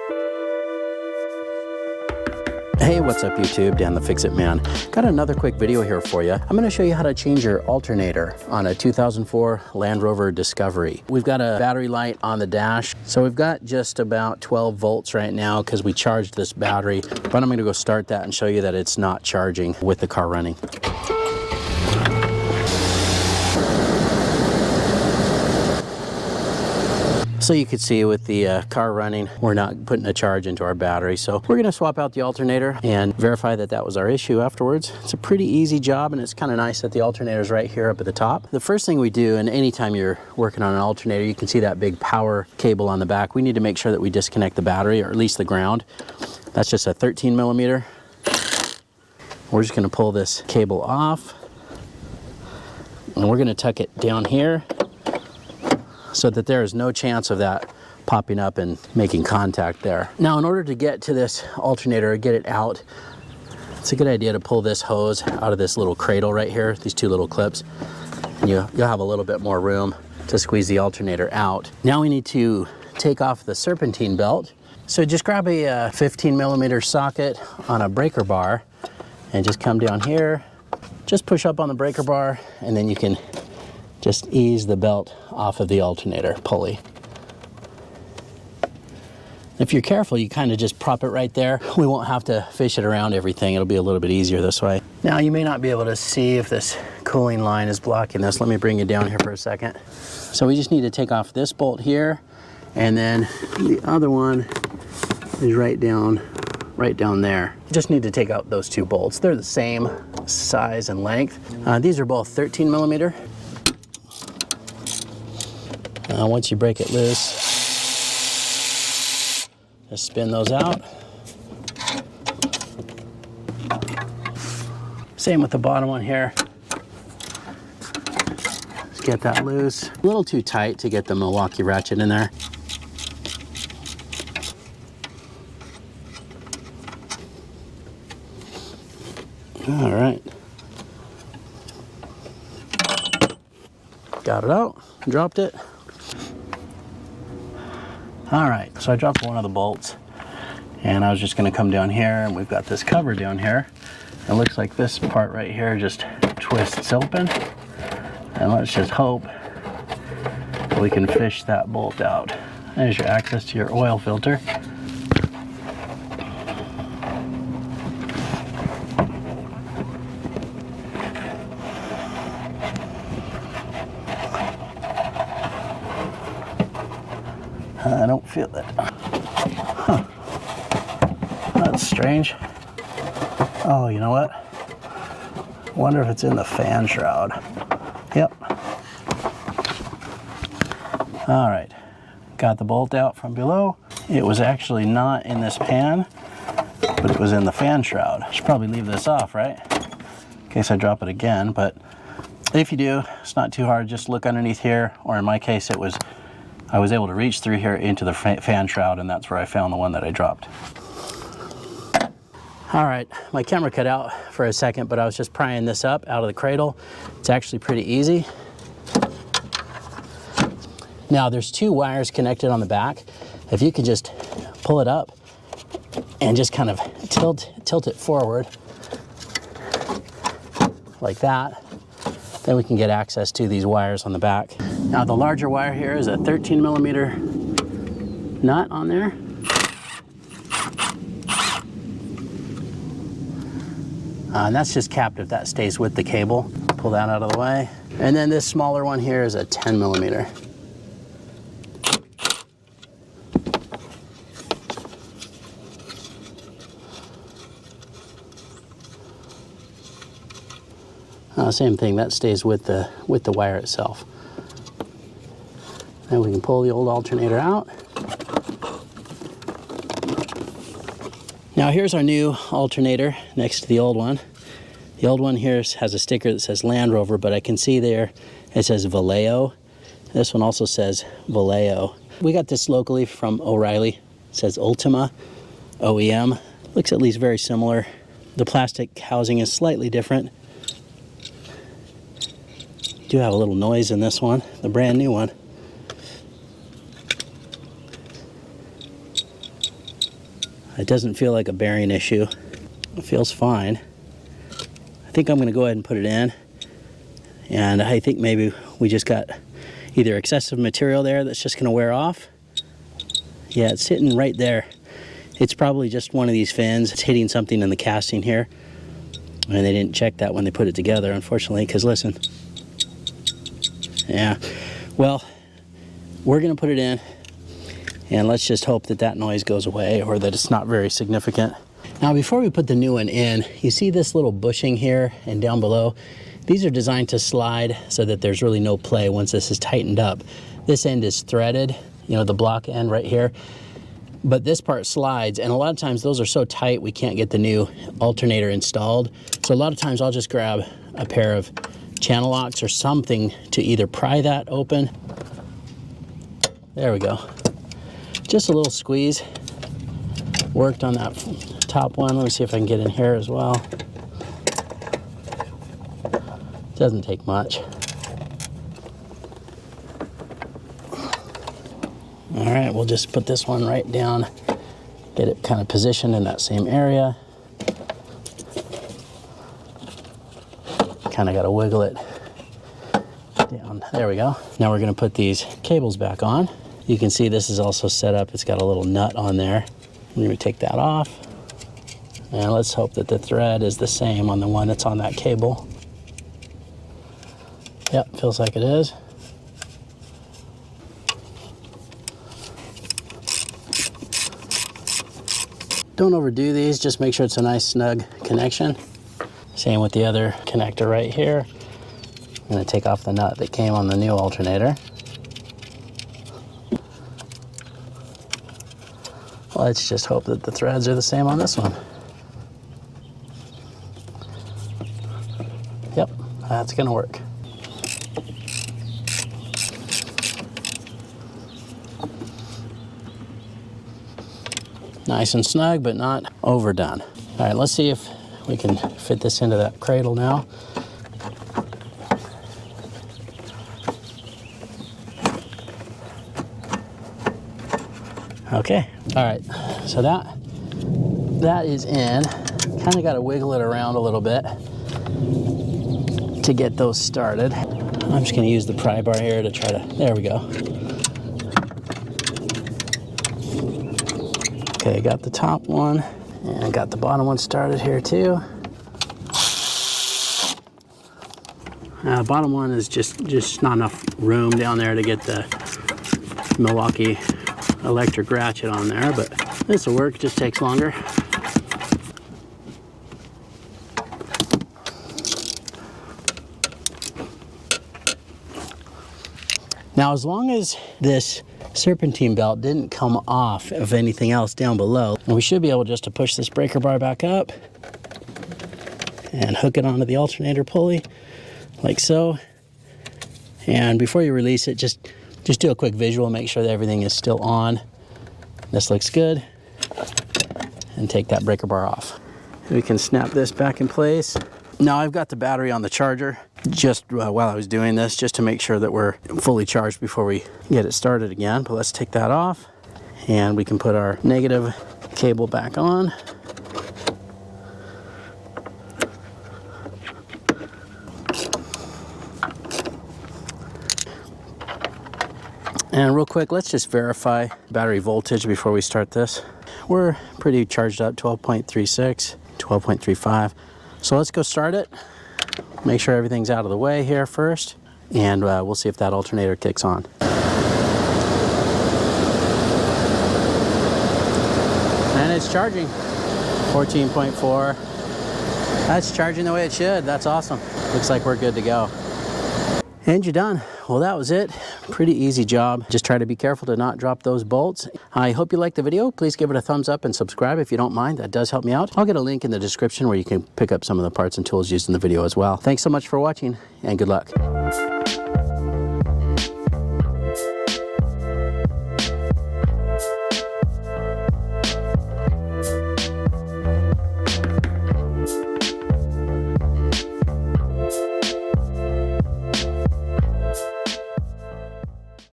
Hey, what's up YouTube? Dan the Fix-It Man. Got another quick video here for you. I'm going to show you how to change your alternator on a 2004 Land Rover Discovery. We've got a battery light on the dash. So we've got just about 12 volts right now because we charged this battery. But I'm going to go start that and show you that it's not charging with the car running. So you can see with the car running, we're not putting a charge into our battery. So we're gonna swap out the alternator and verify that that was our issue afterwards. It's a pretty easy job, and it's kind of nice that the alternator is right here up at the top. The first thing we do, and anytime you're working on an alternator, you can see that big power cable on the back. We need to make sure that we disconnect the battery, or at least the ground. That's just a 13 millimeter. We're just gonna pull this cable off, and we're gonna tuck it down here, so that there is no chance of that popping up and making contact there. Now, in order to get to this alternator or get it out, it's a good idea to pull this hose out of this little cradle right here, these two little clips, and you'll have a little bit more room to squeeze the alternator out. Now we need to take off the serpentine belt. So just grab a 15 millimeter socket on a breaker bar and just come down here, just push up on the breaker bar, and then you can just ease the belt off of the alternator pulley. If you're careful, you kind of just prop it right there. We won't have to fish it around everything. It'll be a little bit easier this way. Now, you may not be able to see if this cooling line is blocking this. Let me bring you down here for a second. So we just need to take off this bolt here, and then the other one is right down there. Just need to take out those two bolts. They're the same size and length. These are both 13 millimeter. Once you break it loose, just spin those out. Same with the bottom one here. Just get that loose. A little too tight to get the Milwaukee ratchet in there. All right. Got it out, dropped it. All right, so I dropped one of the bolts, and I was just gonna come down here, and we've got this cover down here. It looks like this part right here just twists open, and let's just hope we can fish that bolt out. There's your access to your oil filter. I don't feel it. Huh. That's strange. Oh, you know what? Wonder if it's in the fan shroud. Yep. All right. Got the bolt out from below. It was actually not in this pan, but it was in the fan shroud. I should probably leave this off, right? In case I drop it again, but if you do, it's not too hard. Just look underneath here, or in my case, I was able to reach through here into the fan shroud, and that's where I found the one that I dropped. All right, my camera cut out for a second, but I was just prying this up out of the cradle. It's actually pretty easy. Now, there's two wires connected on the back. If you could just pull it up and just kind of tilt it forward like that, then we can get access to these wires on the back. Now, the larger wire here is a 13 millimeter nut on there. And that's just captive. That stays with the cable. Pull that out of the way. And then this smaller one here is a 10 millimeter. Same thing, that stays with the wire itself. Then we can pull the old alternator out. Now here's our new alternator next to the old one. The old one here has a sticker that says Land Rover, but I can see there it says Vallejo. This one also says Vallejo. We got this locally from O'Reilly. It says Ultima OEM. Looks at least very similar. The plastic housing is slightly different. Do have a little noise in this one, the brand new one. It doesn't feel like a bearing issue. It feels fine. I think I'm going to go ahead and put it in. And I think maybe we just got either excessive material there that's just going to wear off. Yeah, it's sitting right there. It's probably just one of these fins. It's hitting something in the casting here. And they didn't check that when they put it together, unfortunately, because listen. Yeah, well, we're going to put it in. And let's just hope that that noise goes away, or that it's not very significant. Now, before we put the new one in, you see this little bushing here and down below? These are designed to slide so that there's really no play once this is tightened up. This end is threaded, you know, the block end right here. But this part slides, and a lot of times those are so tight we can't get the new alternator installed. So a lot of times I'll just grab a pair of channel locks or something to either pry that open. There we go. Just a little squeeze. Worked on that top one. Let me see if I can get in here as well. Doesn't take much. All right, we'll just put this one right down, get it kind of positioned in that same area. Kind of got to wiggle it down. There we go. Now we're going to put these cables back on. You can see this is also set up. It's got a little nut on there. I'm going to take that off. And let's hope that the thread is the same on the one that's on that cable. Yep, feels like it is. Don't overdo these, just make sure it's a nice snug connection. Same with the other connector right here. I'm going to take off the nut that came on the new alternator. Let's just hope that the threads are the same on this one. Yep, that's going to work. Nice and snug, but not overdone. All right, let's see if we can fit this into that cradle now. Okay, all right, so that is in. Kind of got to wiggle it around a little bit to get those started. I'm just going to use the pry bar here to try to, there we go. Okay, got the top one and got the bottom one started here too. The bottom one is just not enough room down there to get the Milwaukee electric ratchet on there, but this will work, just takes longer. Now, as long as this serpentine belt didn't come off of anything else down below, and we should be able just to push this breaker bar back up and hook it onto the alternator pulley like so. And before you release it, just do a quick visual, make sure that everything is still on. This looks good. And take that breaker bar off. We can snap this back in place. Now I've got the battery on the charger just while I was doing this, just to make sure that we're fully charged before we get it started again. But let's take that off and we can put our negative cable back on. And real quick, let's just verify battery voltage before we start this. We're pretty charged up, 12.36, 12.35. So let's go start it. Make sure everything's out of the way here first, and we'll see if that alternator kicks on. And it's charging, 14.4. That's charging the way it should. That's awesome. Looks like we're good to go. And you're done. Well, that was it. Pretty easy job. Just try to be careful to not drop those bolts. I hope you liked the video. Please give it a thumbs up and subscribe if you don't mind. That does help me out. I'll get a link in the description where you can pick up some of the parts and tools used in the video as well. Thanks so much for watching, and good luck.